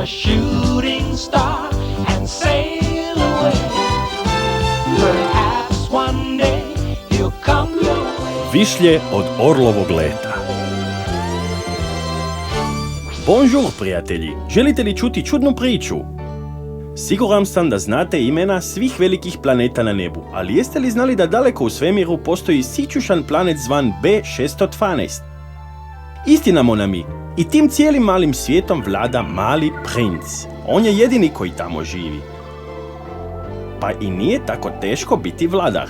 a shooting star and sail away. Perhaps one day he'll come your way. Višlje od orlovog leta. Bonjour, prijatelji! Želite li čuti čudnu priču? Siguran sam da znate imena svih velikih planeta na nebu, ali jeste li znali da daleko u svemiru postoji sićušan planet zvan B612? Istina, mon ami, i tim cijelim malim svijetom vlada mali princ. On je jedini koji tamo živi. Pa i nije tako teško biti vladar.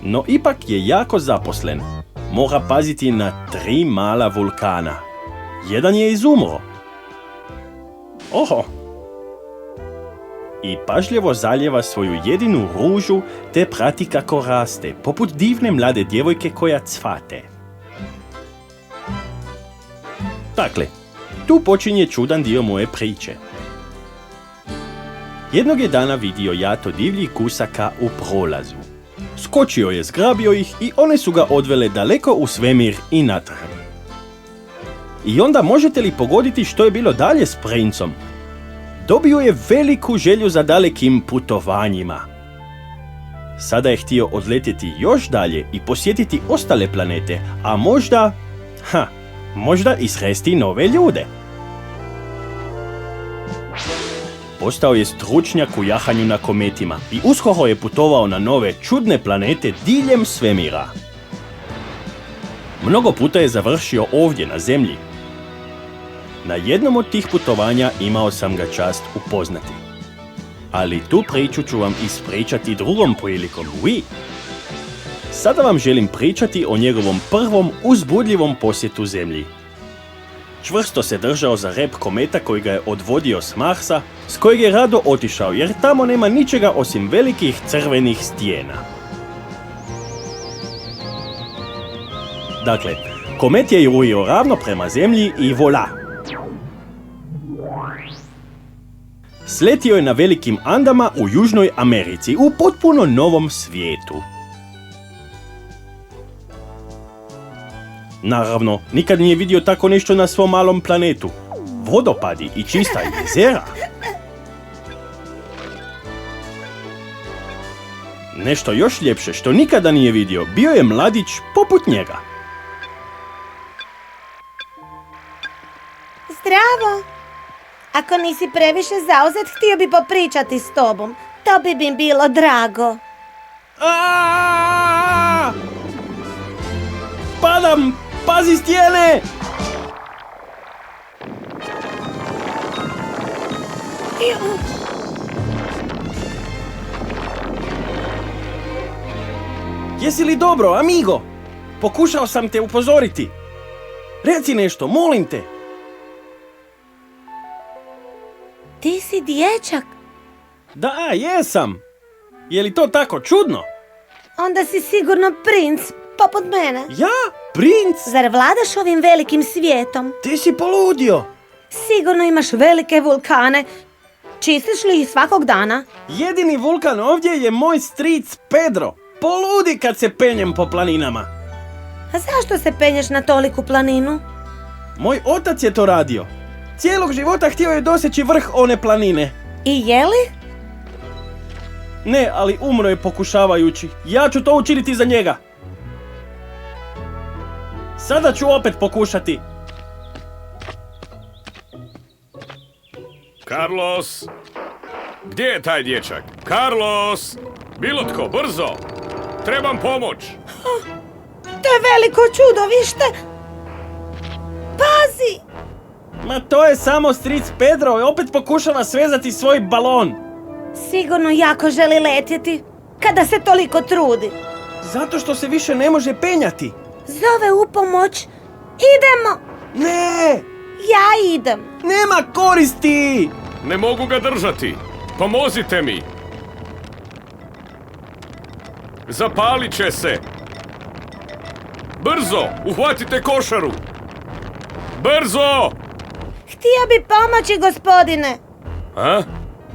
No ipak je jako zaposlen. Mora paziti na 3 mala vulkana. Jedan je izumro. Oho! I pažljivo zaljeva svoju jedinu ružu te prati kako raste, poput divne mlade djevojke koja cvate. Dakle, tu počinje čudan dio moje priče. Jednog je dana vidio jato divljih gusaka u prolazu. Skočio je, zgrabio ih i one su ga odvele daleko u svemir i natrag. I onda možete li pogoditi što je bilo dalje s princom? Dobio je veliku želju za dalekim putovanjima. Sada je htio odletjeti još dalje i posjetiti ostale planete, a možda i sresti nove ljude. Postao je stručnjak u jahanju na kometima i uskoro je putovao na nove čudne planete diljem svemira. Mnogo puta je završio ovdje na Zemlji. Na jednom od tih putovanja imao sam ga čast upoznati. Ali tu priču ću vam ispričati drugom prilikom, oui. Sada vam želim pričati o njegovom prvom uzbudljivom posjetu Zemlji. Čvrsto se držao za rep kometa koji ga je odvodio s Marsa, s kojeg je rado otišao jer tamo nema ničega osim velikih crvenih stijena. Dakle, komet je jurio ravno prema Zemlji i vola! Sletio je na velikim Andama u Južnoj Americi, u potpuno novom svijetu. Naravno, nikad nije vidio tako nešto na svom malom planetu. Vodopadi i čista jezera. Nešto još ljepše što nikada nije vidio, bio je mladić poput njega. Zdravo! Ako nisi previše zauzet, htio bi popričati s tobom. To bi mi bilo drago. Padam! Pazi stijene! Jesi li dobro, amigo? Pokušao sam te upozoriti. Reci nešto, molim te. Ti si dječak. Da, jesam. Je li to tako čudno? Onda si sigurno princ, poput mene. Ja? Princ? Zar vladaš ovim velikim svijetom? Ti si poludio. Sigurno imaš velike vulkane. Čistiš li ih svakog dana? Jedini vulkan ovdje je moj stric Pedro. Poludi kad se penjem po planinama. A zašto se penješ na toliku planinu? Moj otac je to radio. Cijelog života htio je doseći vrh one planine. I je li? Ne, ali umro je pokušavajući. Ja ću to učiniti za njega. Sada ću opet pokušati. Carlos! Gdje je taj dječak? Carlos! Bilo tko, brzo! Trebam pomoć! To je veliko čudo, vište! Pazi! Ma to je samo stric Pedro i opet pokušava svezati svoj balon. Sigurno jako želi letjeti, kada se toliko trudi. Zato što se više ne može penjati. Zove u pomoć. Idemo! Ne! Ja idem. Nema koristi! Ne mogu ga držati! Pomozite mi! Zapalit će se! Brzo! Uhvatite košaru! Brzo! Htio bi pomoći, gospodine. A?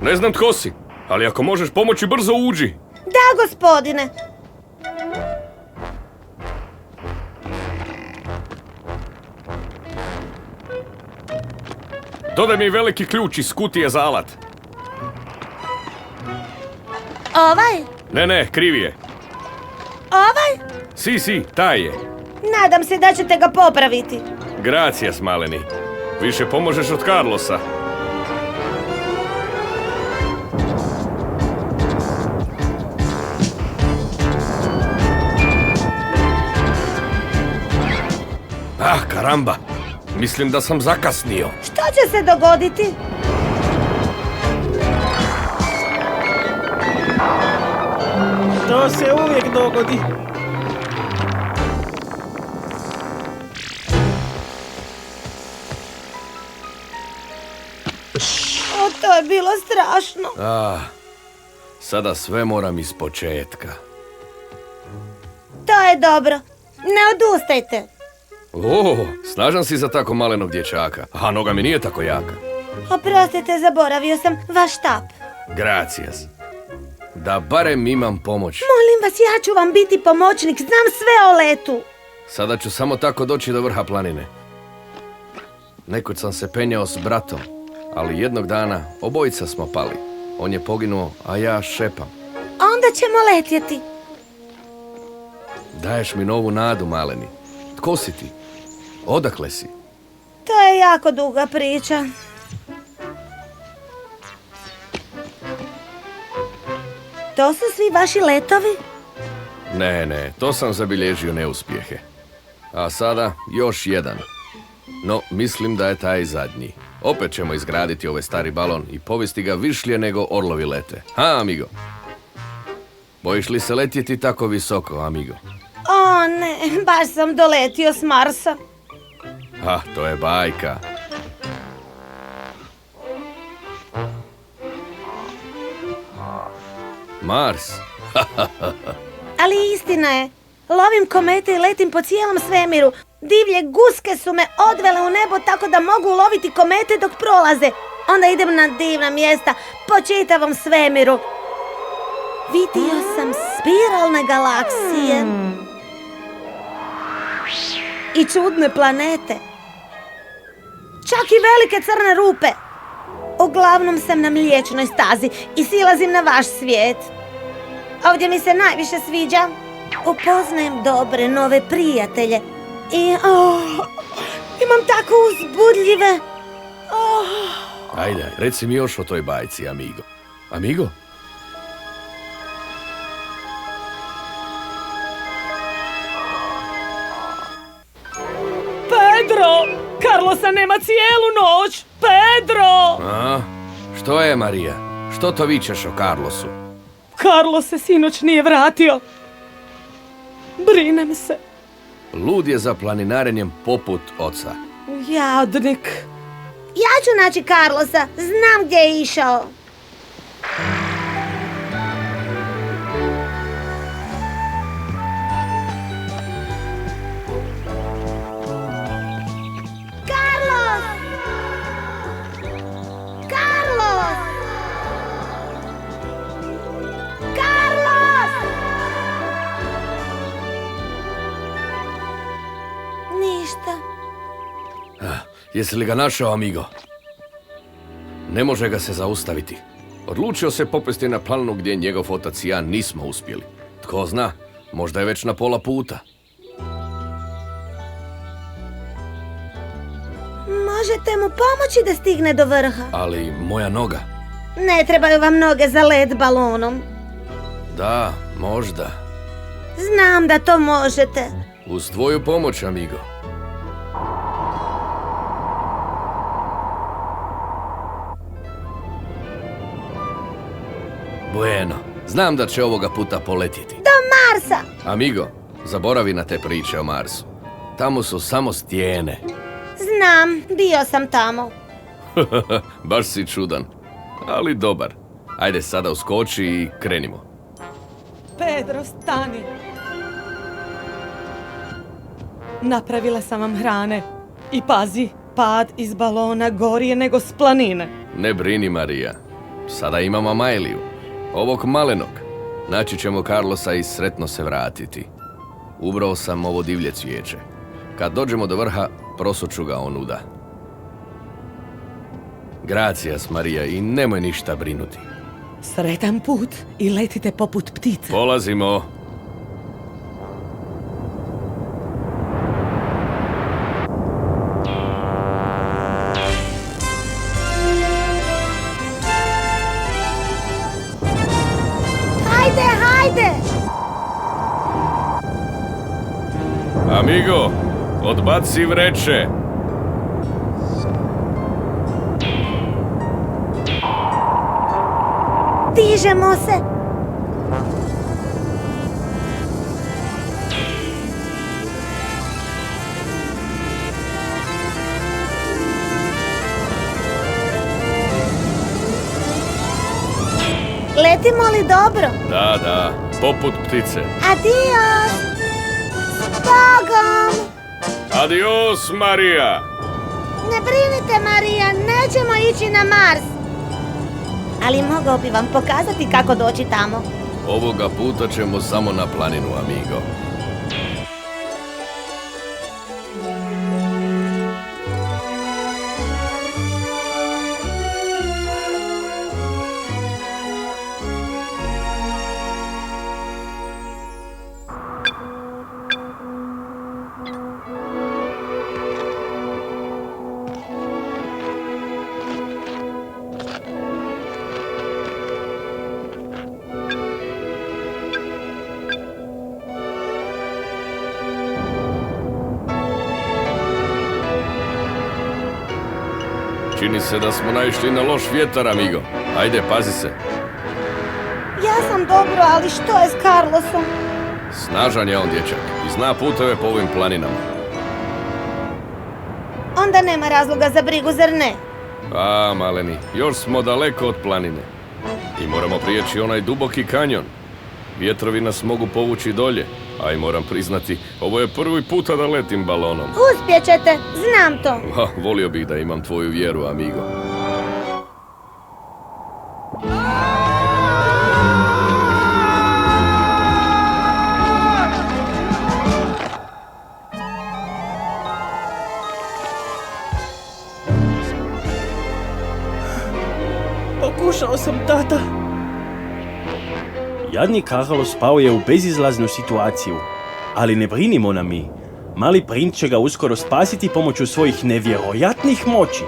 Ne znam tko si, ali ako možeš pomoći, brzo uđi. Da, gospodine. Dodaj mi veliki ključ iz kutije za alat. Ovaj? Ne, krivi je. Ovaj? Si, taj je. Nadam se da ćete ga popraviti. Gracias, maleni. Više pomožeš od Carlosa. Karamba. Mislim da sam zakasnio. Što će se dogoditi? To se uvijek dogodi. To je bilo strašno. Sada sve moram iz početka. To je dobro. Ne odustajte. Snažan si za tako malenog dječaka. A noga mi nije tako jaka. Oprostite, zaboravio sam vaš štap. Gracias. Da barem imam pomoć. Molim vas, ja ću vam biti pomoćnik. Znam sve o letu. Sada ću samo tako doći do vrha planine. Nekud sam se penjao s bratom, ali jednog dana obojica smo pali. On je poginuo, a ja šepam. Onda ćemo letjeti. Daješ mi novu nadu, maleni. Tko si ti? Odakle si? To je jako duga priča. To su svi vaši letovi? Ne, to sam zabilježio neuspjehe. A sada još jedan. No, mislim da je taj zadnji. Opet ćemo izgraditi ovaj stari balon i povesti ga višlje nego orlovi lete. Ha, amigo? Bojiš li se letjeti tako visoko, amigo? O ne, baš sam doletio s Marsa. To je bajka. Mars? Ali istina je. Lovim komete i letim po cijelom svemiru. Divlje guske su me odvele u nebo tako da mogu uloviti komete dok prolaze. Onda idem na divna mjesta po čitavom svemiru. Vidio sam spiralne galaksije. I čudne planete. Čak i velike crne rupe. Uglavnom sam na Mliječnoj stazi i silazim na vaš svijet. Ovdje mi se najviše sviđa. Upoznajem dobre nove prijatelje. I imam tako uzbudljive. Ajde, reci mi još o toj bajci, amigo. Amigo? Pedro! Carlosa nema cijelu noć! Pedro! Što je, Marija? Što to vičeš o Carlosu? Carlos se sinoć nije vratio. Brinem se. Lud je za planinarenjem poput oca. Jadnik. Ja ću naći Carlosa. Znam gdje je išao. Carlos! Carlos! Carlos! Ništa. Jesi li ga našao, amigo? Ne može ga se zaustaviti. Odlučio se popesti na planinu gdje njegov otac i ja nismo uspjeli. Tko zna, možda je već na pola puta. Možete mu pomoći da stigne do vrha. Ali moja noga? Ne trebaju vam noge za let balonom. Da, možda. Znam da to možete. Uz tvoju pomoć, amigo. Bueno, znam da će ovoga puta poletjeti. Do Marsa! Amigo, zaboravi na te priče o Marsu. Tamo su samo stijene. Znam, bio sam tamo. Baš si čudan, ali dobar. Ajde sada uskoči i krenimo. Pedro, stani. Napravila sam vam hrane. I pazi, pad iz balona gorije nego s planine. Ne brini, Marija. Sada imamo Majliju, ovog malenog. Naći ćemo Carlosa i sretno se vratiti. Ubrao sam ovo divlje cvijeće. Kad dođemo do vrha, prosuću ga onuda. Gracias, Marija, i nemoj ništa brinuti. Sretan put i letite poput ptica. Polazimo. Hajde, hajde! Amigo, odbaci vreće. Dižemo se! Letimo li dobro? Da, poput ptice. Adios! S Bogom! Adios, Marija! Ne brinite, Marija, nećemo ići na Mars. Ali mogao bi vam pokazati kako doći tamo. Ovoga puta ćemo samo na planinu, amigo. Čini se da smo naišli na loš vjetar, amigo. Ajde, pazi se. Ja sam dobro, ali što je s Carlosom? Snažan je on dječak i zna puteve po ovim planinama. Onda nema razloga za brigu, zar ne? A, maleni, još smo daleko od planine. I moramo prijeći onaj duboki kanjon. Vjetrovi nas mogu povući dolje. A i moram priznati, ovo je prvi puta da letim balonom. Uspjećete, znam to. Volio bih da imam tvoju vjeru, amigo. Pokušao sam, tata. Jadni Carlos pao je u bezizlaznu situaciju. Ali ne brinimo na mi. Mali princ će ga uskoro spasiti pomoću svojih nevjerojatnih moći.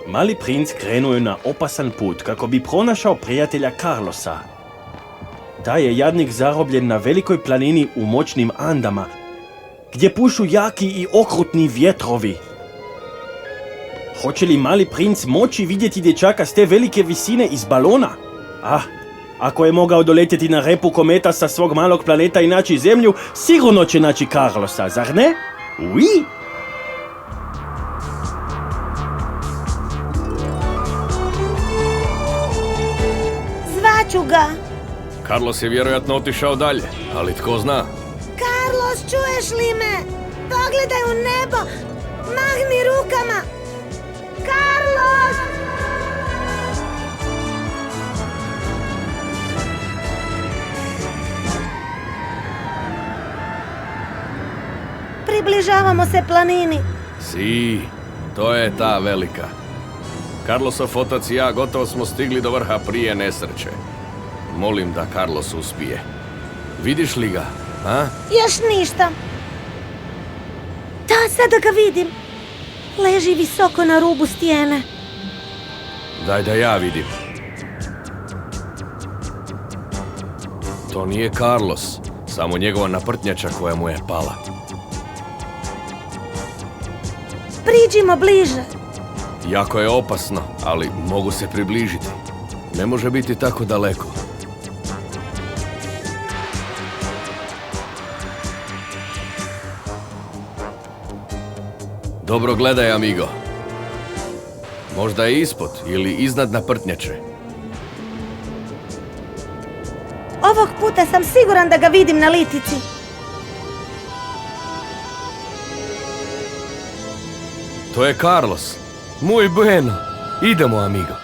Mali princ krenuo je na opasan put kako bi pronašao prijatelja Carlosa. Taj je jadnik zarobljen na velikoj planini u moćnim Andama, gdje pušu jaki i okrutni vjetrovi. Hoće li mali princ moći vidjeti dječaka s te velike visine iz balona? Ako je mogao doletjeti na repu kometa sa svog malog planeta i naći zemlju, sigurno će naći Carlosa, zar ne? Oui! Zvaću ga. Carlos je vjerojatno otišao dalje, ali tko zna? Carlos, čuješ li me? Pogledaj u nebo. Mahni rukama. Carlos! Približavamo se planini. Si, to je ta velika. Carlosov otac i ja gotovo smo stigli do vrha prije nesreće. Molim da Carlos uspije. Vidiš li ga, a? Još ništa. Da, sada ga vidim. Leži visoko na rubu stijene. Daj da ja vidim. To nije Carlos, samo njegova naprtnjača koja mu je pala. Priđimo bliže. Jako je opasno, ali mogu se približiti. Ne može biti tako daleko. Dobro gledaj, amigo. Možda je ispod ili iznad naprtnjače. Ovog puta sam siguran da ga vidim na litici. To je Carlos. Muy bueno. Idemo, amigo.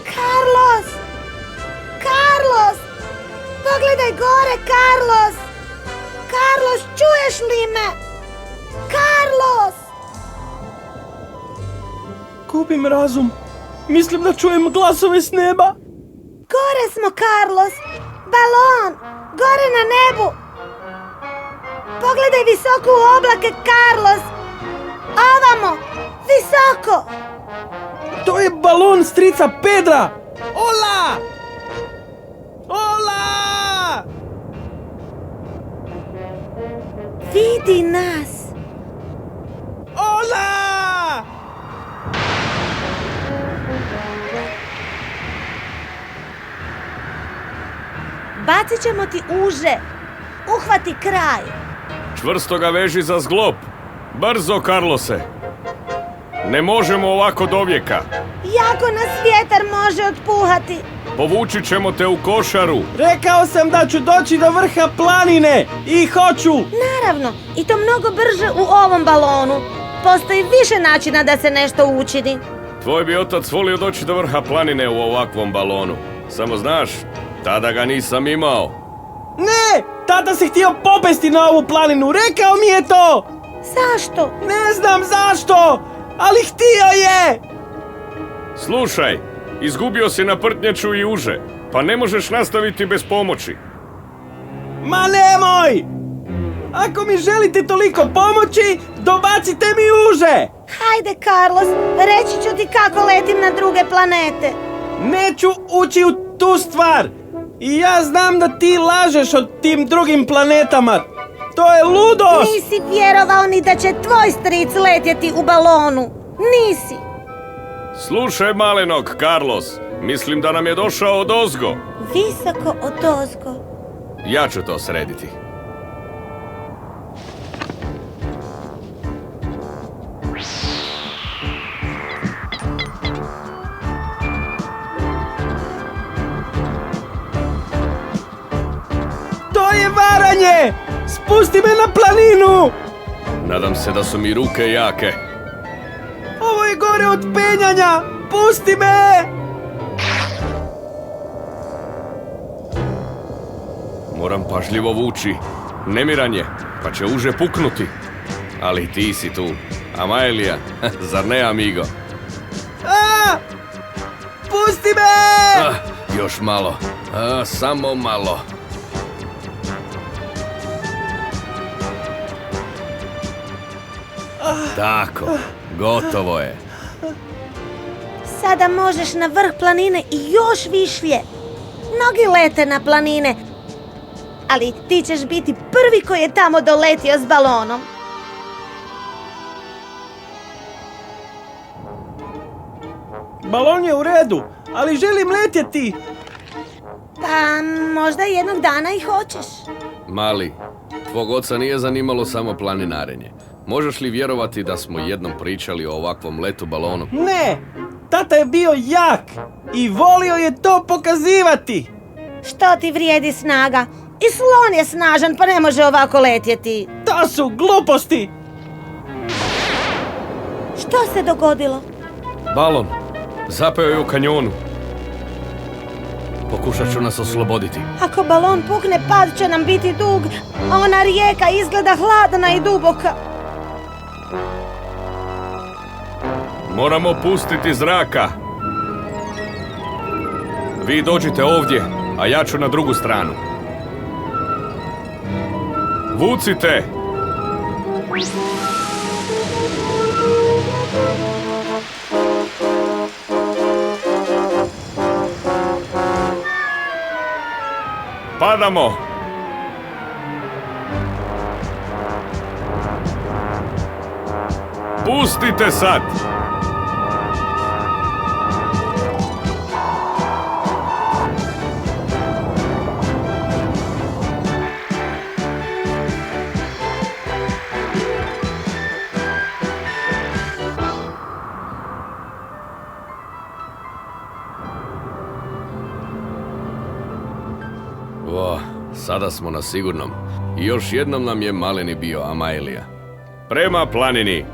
Carlos! Carlos! Pogledaj gore, Carlos! Carlos, čuješ li me? Carlos! Gubim razum. Mislim da čujem glasove s neba. Gore smo, Carlos! Balon! Gore na nebu! Pogledaj visoko u oblake, Carlos! Ovamo! Visoko! To je balon strica Pedra! Ola! Ola! Vidi nas! Ola! Bacit ćemo ti uže! Uhvati kraj! Čvrsto ga veži za zglob. Brzo, Carlose. Ne možemo ovako dovijeka. Jako nas vjetar može otpuhati! Povući ćemo te u košaru. Rekao sam da ću doći do vrha planine i hoću! Naravno, i to mnogo brže u ovom balonu. Postoji više načina da se nešto učini. Tvoj bi otac volio doći do vrha planine u ovakvom balonu. Samo znaš, tada ga nisam imao. Ne! Tata se htio popesti na ovu planinu, rekao mi je to! Zašto? Ne znam zašto, ali htio je! Slušaj, izgubio si na prtnjaču i uže, pa ne možeš nastaviti bez pomoći. Ma nemoj! Ako mi želite toliko pomoći, dobacite mi uže! Hajde, Carlos, reći ću ti kako letim na druge planete. Neću ući u tu stvar! I ja znam da ti lažeš o tim drugim planetama! To je ludost! Nisi vjerovao ni da će tvoj stric letjeti u balonu. Nisi. Slušaj, malenog, Carlos, mislim da nam je došao odozgo. Visoko odozgo. Ja ću to srediti. To je varanje! Spusti me na planinu! Nadam se da su mi ruke jake. Ovo je gore od penjanja! Pusti me! Moram pažljivo vući. Nemiran je, pa će uže puknuti. Ali ti si tu, Amaelija, zar ne, amigo? A! Pusti me! Još malo, samo malo. Tako, gotovo je. Sada možeš na vrh planine i još višlje. Mnogi lete na planine, ali ti ćeš biti prvi koji je tamo doletio s balonom. Balon je u redu, ali želim letjeti. Pa možda jednog dana i hoćeš. Mali, tvog oca nije zanimalo samo planinarenje. Možeš li vjerovati da smo jednom pričali o ovakvom letu balonom? Ne! Tata je bio jak i volio je to pokazivati. Što ti vrijedi snaga? I slon je snažan pa ne može ovako letjeti. To su gluposti! Što se dogodilo? Balon, zapeo je u kanjonu. Pokušat ću nas osloboditi. Ako balon pukne, pad će nam biti dug, a ona rijeka izgleda hladna i duboka. Moramo pustiti zraka. Vi dođite ovdje, a ja ću na drugu stranu. Vucite! Padamo! Pustite sad! Sada smo na sigurnom. I još jednom nam je maleni bio Amaelija. Prema planini!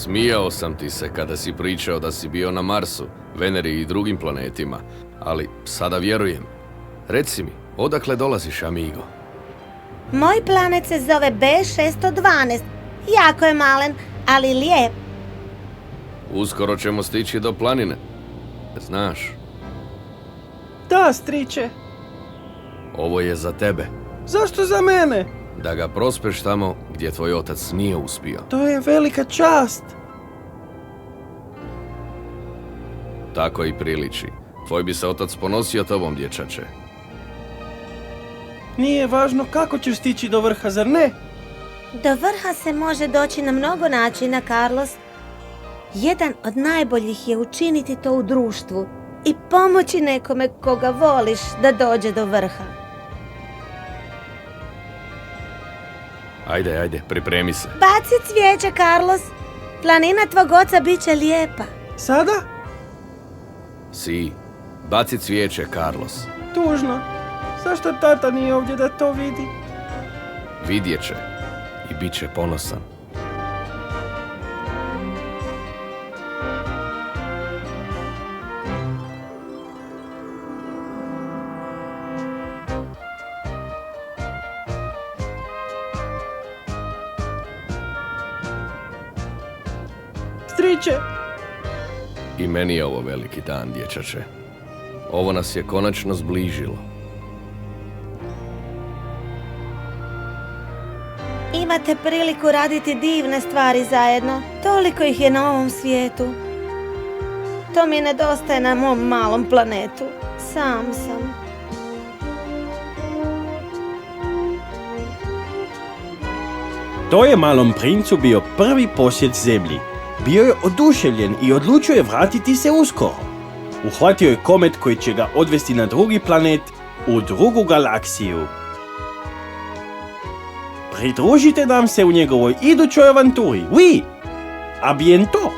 Smijao sam ti se kada si pričao da si bio na Marsu, Veneri i drugim planetima, ali sada vjerujem. Reci mi, odakle dolaziš, amigo? Moj planet se zove B612. Jako je malen, ali lijep. Uskoro ćemo stići do planine. Znaš, Da, striče. ovo je za tebe. Zašto za mene? Da ga prospeš tamo gdje tvoj otac nije uspio. To je velika čast. Tako i priliči. Tvoj bi se otac ponosio tobom, dječače. Nije važno kako ćeš stići do vrha, zar ne? Do vrha se može doći na mnogo načina, Carlos. Jedan od najboljih je učiniti to u društvu i pomoći nekome koga voliš da dođe do vrha. Ajde, pripremi se. Baci cvijeće, Carlos. Planina tvog oca bit će lijepa. Sada? Si, baci cvijeće, Carlos. Tužno. Zašto tata nije ovdje da to vidi? Vidjet će i bit će ponosan. Striče. I meni je ovo veliki dan, dječače. Ovo nas je konačno zbližilo. Imate priliku raditi divne stvari zajedno. Toliko ih je na ovom svijetu. To mi nedostaje na mom malom planetu. Sam sam. To je malom princu bio prvi posjet zemlji. Bio je oduševljen i odlučio je vratiti se uskoro. Uhvatio je komet koji će ga odvesti na drugi planet, u drugu galaksiju. Pridružite nam se u njegovoj idućoj avanturi. Oui! A bientôt!